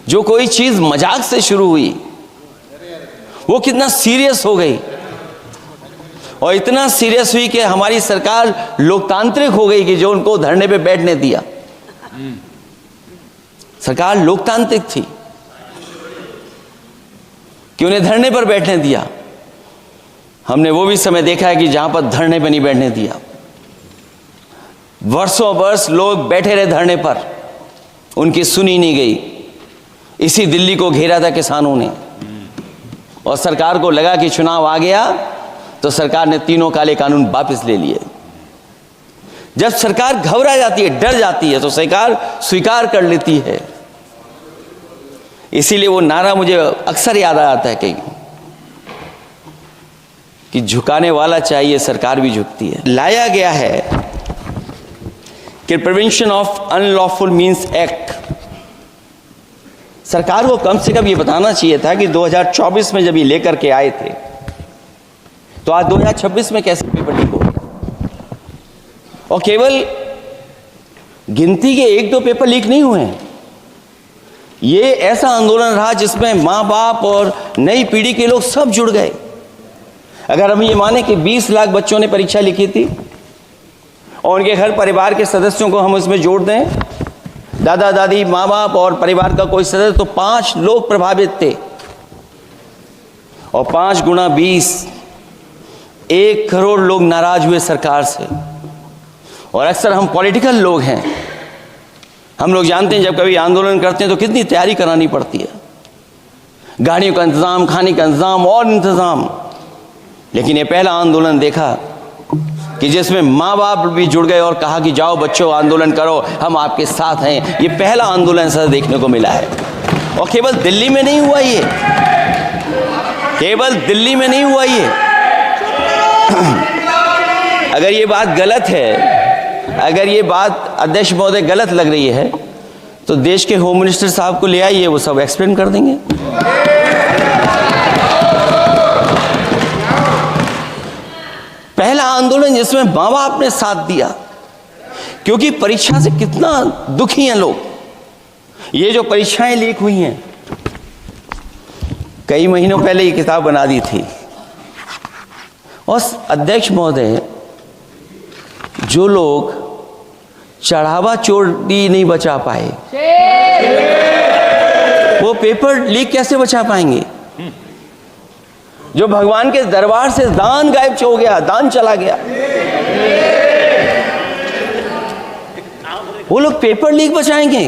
जो कोई चीज मजाक से शुरू हुई वो कितना सीरियस हो गई, और इतना सीरियस हुई कि हमारी सरकार लोकतांत्रिक हो गई कि जो उनको धरने पे बैठने दिया। सरकार लोकतांत्रिक थी कि उन्हें धरने पर बैठने दिया। हमने वो भी समय देखा है कि जहां पर धरने पर नहीं बैठने दिया, वर्षों वर्ष लोग बैठे रहे धरने पर, उनकी सुनी नहीं गई। इसी दिल्ली को घेरा था किसानों ने, और सरकार को लगा कि चुनाव आ गया तो सरकार ने तीनों काले कानून वापस ले लिए। जब सरकार घबरा जाती है, डर जाती है, तो सरकार स्वीकार कर लेती है। इसीलिए वो नारा मुझे अक्सर याद आता है कहीं कि झुकाने वाला चाहिए, सरकार भी झुकती है। लाया गया है कि prevention of unlawful means act, सरकार को कम से कम ये बताना चाहिए था कि 2024 में जब ये लेकर के आए थे तो आज 2026 में कैसे पेपर लीक हो गया। और केवल गिनती के 1-2 पेपर लीक नहीं हुए हैं, ये ऐसा आंदोलन रहा जिसमें माँ बाप और नई पीढ़ी के लोग सब जुड़ गए। अगर हम ये माने कि 20 लाख बच्चों ने परीक्षा लिखी थी और उनके घर परिवार के सदस्यों को हम इसमें जोड़ दें, दादा दादी, माँ बाप और परिवार का कोई सदस्य, तो 5 लोग प्रभावित थे। और 5 गुणा 20, 1 करोड़ लोग नाराज हुए सरकार से। और अक्सर हम पॉलिटिकल लोग हैं, हम लोग जानते हैं जब कभी आंदोलन करते हैं तो कितनी तैयारी करानी पड़ती है, गाड़ियों का इंतजाम, खाने का इंतजाम और इंतजाम। लेकिन ये पहला आंदोलन देखा कि जिसमें माँ बाप भी जुड़ गए और कहा कि जाओ बच्चों आंदोलन करो, हम आपके साथ हैं। ये पहला आंदोलन ऐसा देखने को मिला है। और केवल दिल्ली में नहीं हुआ ये, केवल दिल्ली में नहीं हुआ ये। अगर ये बात गलत है, अगर ये बात अध्यक्ष महोदय गलत लग रही है तो देश के होम मिनिस्टर साहब को ले आइए, वो सब एक्सप्लेन कर देंगे। पहला आंदोलन जिसमें माँ बाप ने साथ दिया, क्योंकि परीक्षा से कितना दुखी हैं लोग। ये जो परीक्षाएं लीक हुई हैं, कई महीनों पहले ये किताब बना दी थी, और अध्यक्ष महोदय, जो लोग चढ़ावा चोरी नहीं बचा पाए, वो पेपर लीक कैसे बचा पाएंगे। जो भगवान के दरबार से दान गायब हो गया, दान चला गया, वो लोग पेपर लीक बचाएंगे।